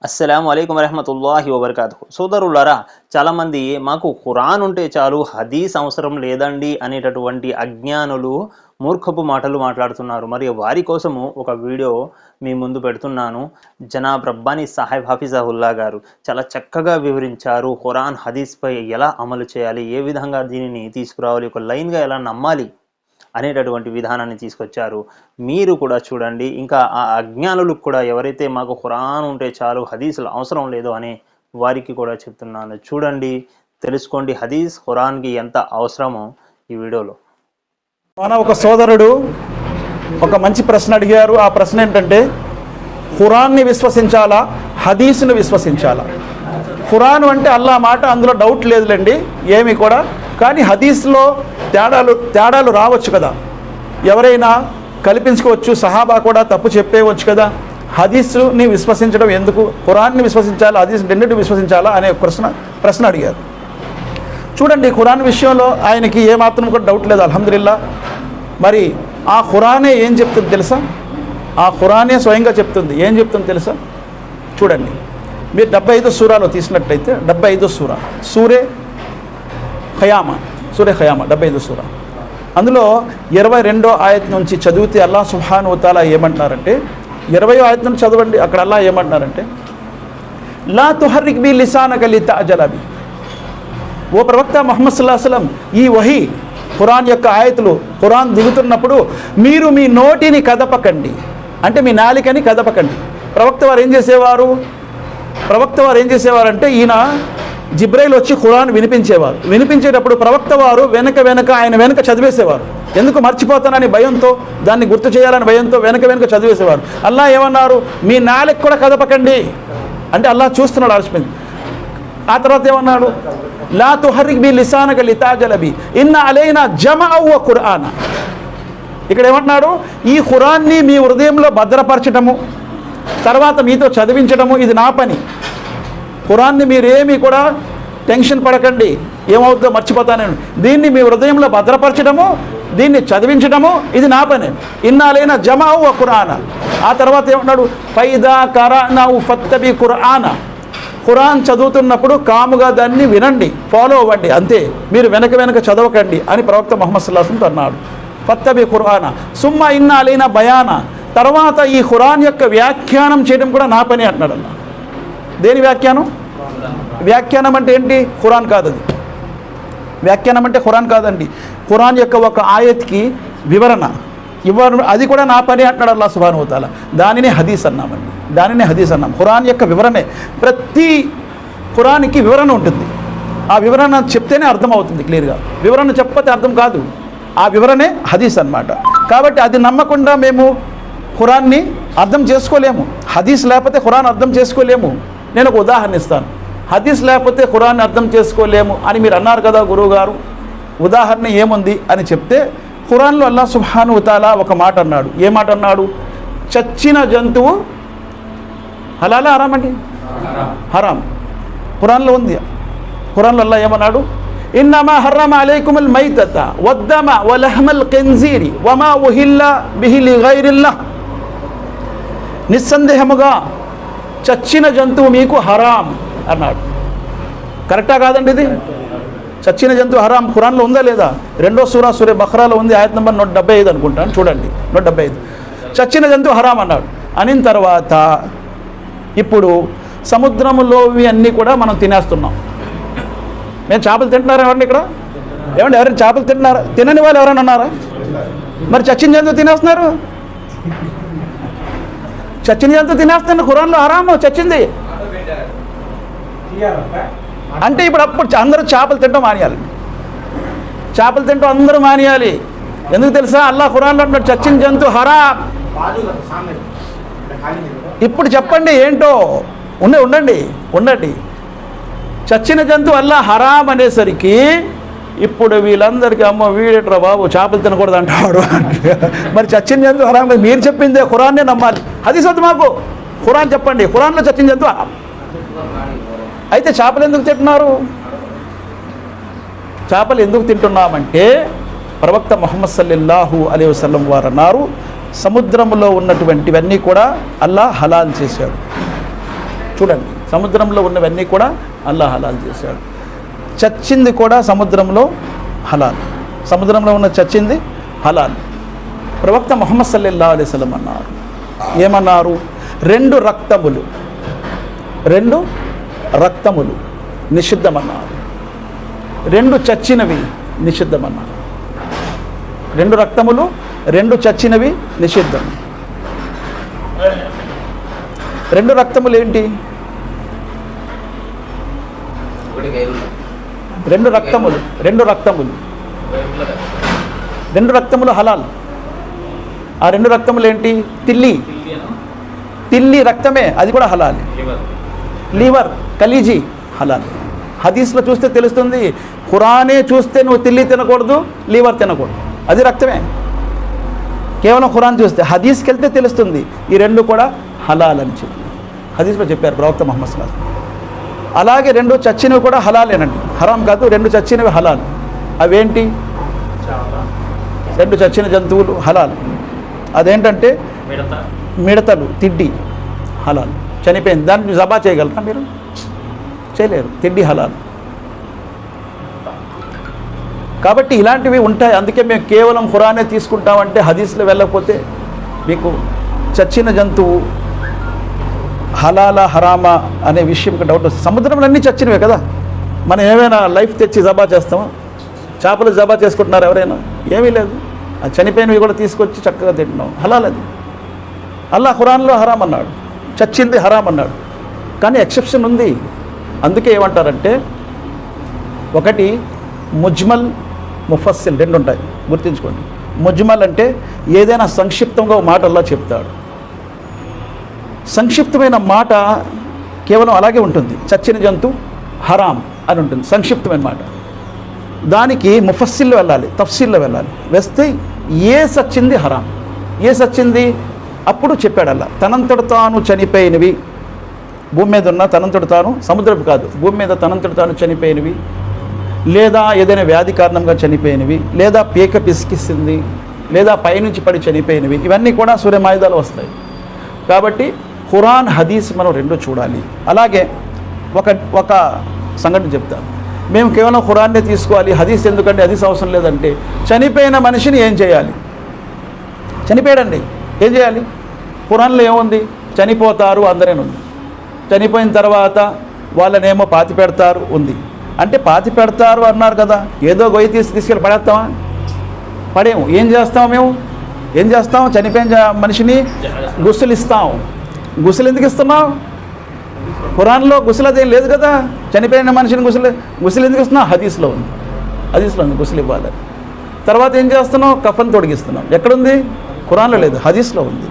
అస్సలాము అలైకుం వరహమతుల్లాహి వబర్కాతుహు. సోదరులారా, చాలామంది మాకు ఖురాన్ ఉంటే చాలు, హదీస్ అవసరం లేదండి అనేటటువంటి అజ్ఞానులు మూర్ఖపు మాటలు మాట్లాడుతున్నారు. మరి వారి కోసము ఒక వీడియో మీ ముందు పెడుతున్నాను. జనాబ్ రబ్బానీ సాహెబ్ హఫీజహుల్లా గారు చాలా చక్కగా వివరించారు. ఖురాన్ హదీస్పై ఎలా అమలు చేయాలి, ఏ విధంగా దీనిని తీసుకురావాలి, ఒక లైన్గా ఎలా నమ్మాలి అనేటటువంటి విధానాన్ని తీసుకొచ్చారు. మీరు కూడా చూడండి. ఇంకా ఆ అజ్ఞానులకు కూడా, ఎవరైతే మాకు ఖురాన్ ఉంటే చాలు, హదీసులు అవసరం లేదు అనే వారికి కూడా చెప్తున్నాను. చూడండి, తెలుసుకోండి హదీస్ ఖురాన్కి ఎంత అవసరమో ఈ వీడియోలో. మన ఒక సోదరుడు ఒక మంచి ప్రశ్న అడిగారు. ఆ ప్రశ్న ఏంటంటే, ఖురాన్ని విశ్వసించాలా, హదీస్ను విశ్వసించాలా? ఖురాన్ అంటే అల్లా మాట, అందులో డౌట్ లేదులేండి ఏమి కూడా. కానీ హదీస్లో తేడాలు రావచ్చు కదా, ఎవరైనా కల్పించుకోవచ్చు. సహాబా కూడా తప్పు చెప్పేవచ్చు కదా. హదీస్ని విశ్వసించడం ఎందుకు, ఖురాన్ని విశ్వసించాలా, హదీస్ రెండింటిని విశ్వసించాలా అనే ప్రశ్న అడిగారు. చూడండి, ఖురాన్ విషయంలో ఆయనకి ఏమాత్రం కూడా డౌట్ లేదు, అల్హమ్దులిల్లా. మరి ఆ ఖురానే ఏం చెప్తుంది తెలుసా? ఆ ఖురానే స్వయంగా చెప్తుంది. ఏం చెప్తుంది తెలుసా? చూడండి, మీరు 75 సూరాలో తీసినట్లయితే 75 సూరా, సూరే ఖయామా, 75 సూరా, అందులో 22వ ఆయత్ నుంచి చదివితే అల్లాహ్ సుబ్హానహు వ తఆలా ఏమంటున్నారంటే, 20వ ఆయత్ నుంచి చదవండి. అక్కడ అల్లాహ్ ఏమంటున్నారంటే, లా తుహర్రిక్ బి లిసానక లితఅజల బి. ఓ ప్రవక్త ముహమ్మద్ సల్లల్లాహు అలైహి వసల్లం, ఈ వహీ ఖురాన్ యొక్క ఆయతులు ఖురాన్ దిగుతున్నప్పుడు మీరు మీ నోటిని కదపకండి, అంటే మీ నాలికని కదపకండి. ప్రవక్త వారు ఏం చేసేవారంటే, ఈయన జిబ్రైల్ వచ్చి ఖురాన్ వినిపించేవారు. వినిపించేటప్పుడు ప్రవక్త వారు ఆయన వెనక చదివేసేవారు. ఎందుకు మర్చిపోతానని భయంతో, దాన్ని గుర్తు చేయాలని భయంతో వెనక చదివేసేవారు. అల్లాహ్ ఏమన్నారు? మీ నాలిక కూడా కదపకండి అంటే అల్లాహ్ చూస్తున్నాడు, అలసిపోయింది. ఆ తర్వాత ఏమన్నాడు? లా తుహర్రిక్ బి లిసానక లితఅజల బి ఇన్న అలైనా జమఅ వ ఖురాన. ఇక్కడ ఏమంటున్నాడు? ఈ ఖురాన్ని మీ హృదయంలో భద్రపరచటము, తర్వాత మీతో చదివించడము, ఇది నా పని. ఖురాన్ని మీరేమీ కూడా టెన్షన్ పడకండి, ఏమవుతుందో మర్చిపోతానని. దీన్ని మీ హృదయంలో భద్రపరచడము, దీన్ని చదివించడము, ఇది నా పని. ఇన్నాలైన జమఅ వ ఖురాన. ఆ తర్వాత ఏమన్నాడు? ఫైదా ఖరఅనహు ఫత్తబి ఖురాన. ఖురాన్ చదువుతున్నప్పుడు కాముగా దాన్ని వినండి, ఫాలో అవ్వండి, అంతే. మీరు వెనక చదవకండి అని ప్రవక్త ముహమ్మద్ సల్లల్లాహు అలైహి వసల్లం అన్నాడు. ఫత్తబి ఖురాన సుమ్మ ఇన్న అలైన బయాన. తర్వాత ఈ ఖురాన్ యొక్క వ్యాఖ్యానం చేయడం కూడా నా పని అంటున్నాడు అన్న. దేని వ్యాఖ్యానం? వ్యాఖ్యానం అంటే ఏంటి? ఖురాన్ కాదు అది. వ్యాఖ్యానం అంటే ఖురాన్ కాదండి. ఖురాన్ యొక్క ఒక ఆయత్కి వివరణ, అది కూడా నా పని అంటున్నాడు అల్లాహ్ సుబ్హానహు వ తఆలా. దానినే హదీస్ అన్నామండి, దానినే హదీస్ అన్నాం. ఖురాన్ యొక్క వివరణే. ప్రతి ఖురాన్కి వివరణ ఉంటుంది. ఆ వివరణ చెప్తేనే అర్థం అవుతుంది క్లియర్గా. వివరణ చెప్పతే అర్థం కాదు. ఆ వివరణే హదీస్ అన్నమాట. కాబట్టి అది నమ్మకుండా మేము ఖురాన్ని అర్థం చేసుకోలేము. హదీస్ లేకపోతే ఖురాన్ అర్థం చేసుకోలేము. నేను ఒక ఉదాహరణ ఇస్తాను. హదీస్ లేకపోతే ఖురాన్ని అర్థం చేసుకోలేము అని మీరు అన్నారు కదా గురువు గారు, ఉదాహరణ ఏముంది అని చెప్తే, ఖురాన్లో అల్లాహ్ సుబ్హానహు వ తఆలా ఒక మాట అన్నాడు. ఏ మాట అన్నాడు? చచ్చిన జంతువు హలాలా హరాం అండి? హరాం. ఖురాన్లో ఉంది. ఖురాన్లో అల్లాహ్ ఏమన్నాడు? ఇన్నమా హర్రమ అలైకుముల్ మైతత వద్దమ వలహమల్ ఖిన్జీరి వమా ఉహిల్ల బిహి లిగైరిల్లాహ్. నిస్సందేహముగా చచ్చిన జంతువు మీకు హరాం అన్నాడు. కరెక్టా కాదండి ఇది? చచ్చిన జంతువు హరాం ఖురాన్లో ఉందా లేదా? 2వ సూరా సూరే బఖ్రాలో ఉంది, ఆయత్ నెంబర్ 175 అనుకుంటాను, చూడండి 175. చచ్చిన జంతువు హరాం అన్నాడు. అనిన తర్వాత ఇప్పుడు సముద్రంలోవి అన్నీ కూడా మనం తినేస్తున్నాం. మేము చేపలు తింటున్నారా ఎవరండి ఇక్కడ? ఏమండి, ఎవరైనా చేపలు తింటున్నారా? తినని వాళ్ళు ఎవరైనా ఉన్నారా? మరి చచ్చిన జంతువు తినేస్తున్నారు. చచ్చిన జంతువు తినేస్తున్నారు. ఖురాన్లో హరాము చచ్చింది అంటే అప్పుడు అందరూ చేపలు తింటాం మానేయాలి. చేపలు తింటాం అందరూ మానేయాలి. ఎందుకు తెలుసా? అల్లాహ్ ఖురాన్లో అంటున్నాడు చచ్చిన జంతువు హరాం. ఇప్పుడు చెప్పండి ఏంటో. ఉండండి. చచ్చిన జంతువు అల్లాహ్ హరాం అనేసరికి ఇప్పుడు వీళ్ళందరికీ అమ్మ వీడేట్రా బాబు చేపలు తినకూడదు అంటాడు. మరి చచ్చిన జంతువు హరాం, మీరు చెప్పిందే ఖురాన్నే నమ్మాలి. హదీస్ వద్దు మాకు, ఖురాన్ చెప్పండి. ఖురాన్లో చచ్చిన జంతువు హరాం. అయితే చేపలు ఎందుకు తింటున్నారు? చేపలు ఎందుకు తింటున్నామంటే, ప్రవక్త ముహమ్మద్ సల్లల్లాహు అలైహి వసల్లం వారు అన్నారు, సముద్రంలో ఉన్నటువంటివన్నీ కూడా అల్లాహ్ హలాల్ చేశాడు. చూడండి, సముద్రంలో ఉన్నవన్నీ కూడా అల్లాహ్ హలాల్ చేశాడు. చచ్చింది కూడా సముద్రంలో హలాల్, సముద్రంలో ఉన్న చచ్చింది హలాల్. ప్రవక్త ముహమ్మద్ సల్లల్లాహు అలైహి వసల్లం అన్నారు, ఏమన్నారు? రెండు రక్తములు నిషిద్ధమన్నారు, రెండు చచ్చినవి నిషిద్ధమన్నారు. రెండు రక్తములు, రెండు చచ్చినవి నిషిద్ధం. రెండు రక్తములు ఏంటి? రెండు రక్తములు హలాల్. ఆ రెండు రక్తములు ఏంటి? తిల్లి రక్తమే, అది కూడా హలాల్. లివర్, కలీజీ హలాల్. హదీస్లో చూస్తే తెలుస్తుంది. ఖురానే చూస్తే నువ్వు తిల్లి తినకూడదు, లివర్ తినకూడదు, అది రక్తమే. కేవలం ఖురాన్ చూస్తే, హదీస్కి వెళ్తే తెలుస్తుంది ఈ రెండు కూడా హలాల్ అని చెప్పి హదీస్లో చెప్పారు ప్రవక్త ముహమ్మద్ సల్లల్లాహు అలైహి వసల్లం. అలాగే రెండు చచ్చినవి కూడా హలాలేనండి, హరాం కాదు. రెండు చచ్చినవి హలాల్. అవేంటి? రెండు చచ్చిన జంతువులు హలాల్. అదేంటంటే మిడతలు, తిడ్డి హలాల్. చనిపోయింది, దాన్ని జబా చేయగలరా మీరు? చేయలేరు. తిడ్డి హలాల్. కాబట్టి ఇలాంటివి ఉంటాయి. అందుకే మేము కేవలం ఖురానే తీసుకుంటామంటే హదీస్లో వెళ్ళకపోతే మీకు చచ్చిన జంతువు హలాలా హరామా అనే విషయంకి డౌట్ వస్తుంది. సముద్రంలో అన్నీ చచ్చినవే కదా, మనం ఏమైనా లైఫ్ తెచ్చి జబా చేస్తామా? చేపలు జబా చేసుకుంటున్నారు ఎవరైనా? ఏమీ లేదు. ఆ చనిపోయినవి కూడా తీసుకొచ్చి చక్కగా తింటున్నాం, హలాల్ అది. అల్లాహ్ ఖురాన్లో హరాం అన్నాడు, చచ్చింది హరాం అన్నాడు. కానీ ఎక్సెప్షన్ ఉంది. అందుకే ఏమంటారంటే, ఒకటి ముజ్మల్, ముఫస్సిల్ రెండు ఉంటాయి, గుర్తుంచుకోండి. ముజ్మల్ అంటే ఏదైనా సంక్షిప్తంగా మాట అల్లాహ్ చెప్తాడు. సంక్షిప్తమైన మాట కేవలం అలాగే ఉంటుంది. చచ్చిన జంతు హరాం అని ఉంటుంది, సంక్షిప్తమైన మాట. దానికి ముఫస్సిల్లో వెళ్ళాలి, తఫ్సీల్లో వెళ్ళాలి. వేస్తే ఏ సచ్చింది హరాం, ఏ సచ్చింది అప్పుడు చెప్పాడు అల్లాహ్. తనంతట తాను చనిపోయినవి, భూమి మీద ఉన్న తనంతట తాను, సముద్రపు కాదు, భూమి మీద తనంతట తాను చనిపోయినవి, లేదా ఏదైనా వ్యాధి కారణంగా చనిపోయినవి, లేదా పీక పిసికిస్తుంది, లేదా పైనుంచి పడి చనిపోయినవి, ఇవన్నీ కూడా సూర్య మాయిదాలో వస్తాయి. కాబట్టి ఖురాన్, హదీస్ మనం రెండు చూడాలి. అలాగే ఒక సంఘటన చెప్తాను. మేము కేవలం ఖురాన్నే తీసుకోవాలి, హదీస్ ఎందుకంటే హదీస్ అవసరం లేదంటే, చనిపోయిన మనిషిని ఏం చేయాలి? చనిపోయాడండి, ఏం చేయాలి? ఖురాన్లో ఏముంది? చనిపోతారు అందరేను ఉంది. చనిపోయిన తర్వాత వాళ్ళనేమో పాతి పెడతారు ఉంది. అంటే పాతి పెడతారు అన్నారు కదా, ఏదో గొయ్యి తీసుకెళ్ళి పడేస్తామా? పడేము. ఏం చేస్తాం మేము? ఏం చేస్తాం? చనిపోయిన మనిషిని గుస్సులు ఇస్తాం. గుస్సులు ఎందుకు ఇస్తున్నావు? ఖురాన్లో గుస్సులు అదేం లేదు కదా. చనిపోయిన మనిషిని గుస్సులు ఎందుకు ఇస్తున్నావు? హదీస్లో ఉంది, హదీస్లో ఉంది గుస్సులు ఇవ్వాలి. తర్వాత ఏం చేస్తున్నావు? కఫన్ తొడిగిస్తున్నాం. ఎక్కడుంది? ఖురాన్లో లేదు, హదీస్లో ఉంది.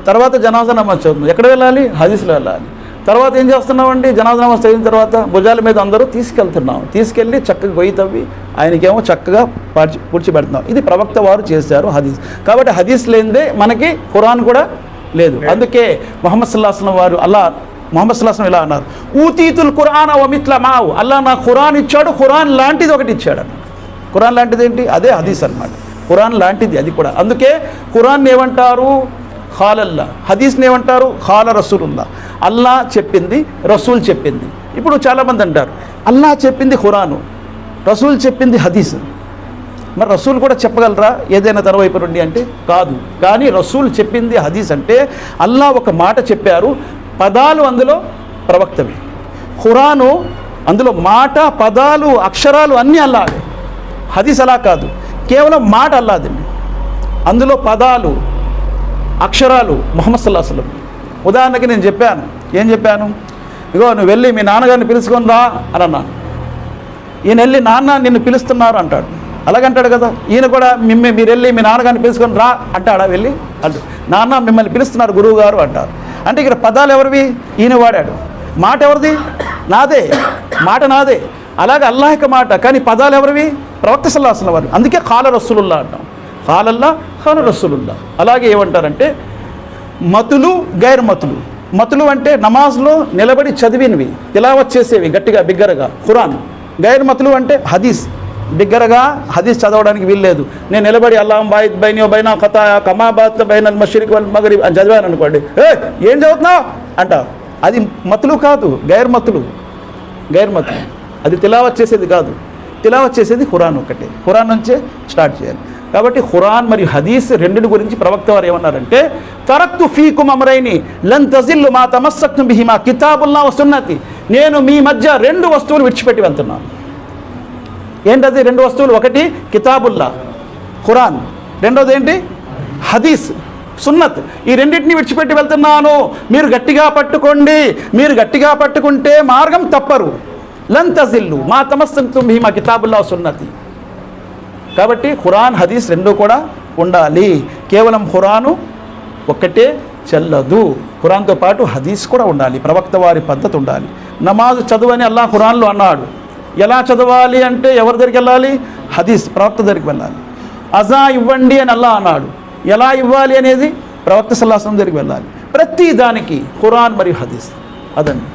తర్వాత జనాజా నమాజ్ చదువుతున్నాం. ఎక్కడ వెళ్ళాలి? హదీస్లో వెళ్ళాలి. తర్వాత ఏం చేస్తున్నామండి? జనాజా నమాజ్ చదివిన తర్వాత భుజాల మీద అందరూ తీసుకెళ్తున్నాం. తీసుకెళ్ళి చక్కగా గొయ్యి తవ్వి ఆయనకేమో చక్కగా పూడ్చిపెడుతున్నాం. ఇది ప్రవక్త వారు చేశారు, హదీస్. కాబట్టి హదీస్ లేనిదే మనకి ఖురాన్ కూడా లేదు. అందుకే ముహమ్మద్ సల్లల్లాహు అలైహి వసల్లం వారు ముహమ్మద్ సల్లల్లాహు అలైహి వసల్లం ఇలా అన్నారు, ఊతీతుల్ ఖురాన్ వ మిత్ల మావు. అల్లాహ్ నా ఖురాన్ ఇచ్చాడు, ఖురాన్ లాంటిది ఒకటి ఇచ్చాడు. ఖురాన్ లాంటిది ఏంటి? అదే హదీస్ అన్నమాట. ఖురాన్ లాంటిది అది కూడా. అందుకే ఖురాన్ ఏమంటారు? ఖాలల్లా. హదీస్ని ఏమంటారు? ఖాల రసూలుల్లా. అల్లా చెప్పింది, రసూల్ చెప్పింది. ఇప్పుడు చాలామంది అంటారు అల్లా చెప్పింది ఖురాను, రసూల్ చెప్పింది హదీస్. మరి రసూల్ కూడా చెప్పగలరా ఏదైనా తన వైపు నుండి అంటే? కాదు. కానీ రసూల్ చెప్పింది హదీస్ అంటే అల్లా ఒక మాట చెప్పారు, పదాలు అందులో ప్రవక్తవి. ఖురాను అందులో మాట, పదాలు, అక్షరాలు అన్నీ అల్లాదే. హదీస్ అలా కాదు, కేవలం మాట అల్లాదండి. అందులో పదాలు, అక్షరాలు ముహమ్మద్ సల్లల్లాహు అలైహి వసల్లం. ఉదాహరణకి నేను చెప్పాను, ఏం చెప్పాను? ఇగో నువ్వు వెళ్ళి మీ నాన్నగారిని పిలుచుకొని రా అని అన్నాను. ఈయన వెళ్ళి నాన్న నిన్ను పిలుస్తున్నారు అంటాడు. అలాగంటాడు కదా. ఈయన కూడా మీరు వెళ్ళి మీ నాన్నగారిని పిలుచుకొని రా అంటాడా? వెళ్ళి అంటాడు, నాన్న మిమ్మల్ని పిలుస్తున్నారు గురువు గారు అంటారు. అంటే ఇక్కడ పదాలు ఎవరివి? ఈయన వాడాడు. మాట ఎవరిది? నాదే. మాట నాదే. అలాగే అల్లాహ్ యొక్క మాట, కానీ పదాలు ఎవరివి? ప్రవక్త సల్లల్లాహు అలైహి వసల్లం వారు. అందుకే ఖాల రసూలుల్లా అంటాం. ఖాలల్లా, ఖాల రసూలుల్లా. అలాగే ఏమంటారంటే మతులు, గైర్ మతులు. మతులు అంటే నమాజ్లో నిలబడి చదివినవి, తిలావత్ చేసేవి గట్టిగా బిగ్గరగా, ఖురాన్. గైర్ మతులు అంటే హదీస్. బిగ్గరగా హదీస్ చదవడానికి వీల్లేదు. నేను నిలబడి అల్లాహ్ బాయిద్ బైని వ బైన ఖతాయా కమా బాత్ బైనల్ మష్రిక్ వల్ మగ్రిబ్ అని చదివాను అనుకోండి, ఏం చదువుతున్నావు అంటావు. అది మతులు కాదు, గైర్మతులు. అది తిలావత్ చేసేది కాదు. తిలావత్ చేసేది ఖురాన్ ఒక్కటే. ఖురాన్ నుంచే స్టార్ట్ చేయాలి. కాబట్టి ఖురాన్ మరియు హదీస్ రెండింటి గురించి ప్రవక్త వారు ఏమన్నారంటే, తరక్తు ఫీకుమ్ అమ్రైని లన్ తజిల్లు మా తమస్సక్తుం బిహిమా కితాబుల్లాహ్ వ సున్నతి. నేను మీ మధ్య 2 వస్తువులు విడిచిపెట్టి వెళ్తున్నాను. ఏంటది 2 వస్తువులు? ఒకటి కితాబుల్లా, ఖురాన్. రెండోది ఏంటి? హదీస్, సున్నత్. ఈ రెండింటిని విడిచిపెట్టి వెళ్తున్నాను. మీరు గట్టిగా పట్టుకోండి. మీరు గట్టిగా పట్టుకుంటే మార్గం తప్పరు. లన్ తజిల్లు మా తమస్సక్తుం బిహిమా కితాబుల్లాహ్ వ సున్నతి. కాబట్టి ఖురాన్ హదీస్ రెండూ కూడా ఉండాలి. కేవలం ఖురాను ఒక్కటే చెల్లదు. ఖురాన్తో పాటు హదీస్ కూడా ఉండాలి. ప్రవక్త వారి పద్ధతి ఉండాలి. నమాజ్ చదువని అల్లాహ్ ఖురాన్లో అన్నాడు. ఎలా చదవాలి అంటే ఎవరి దగ్గరికి వెళ్ళాలి? హదీస్, ప్రవక్త దగ్గరికి వెళ్ళాలి. అజా ఇవ్వండి అని అల్లాహ్ అన్నాడు. ఎలా ఇవ్వాలి అనేది ప్రవక్త సల్లల్లాహు అలైహి వసల్లం దగ్గరికి వెళ్ళాలి. ప్రతి దానికి ఖురాన్ మరియు హదీస్ అదండి.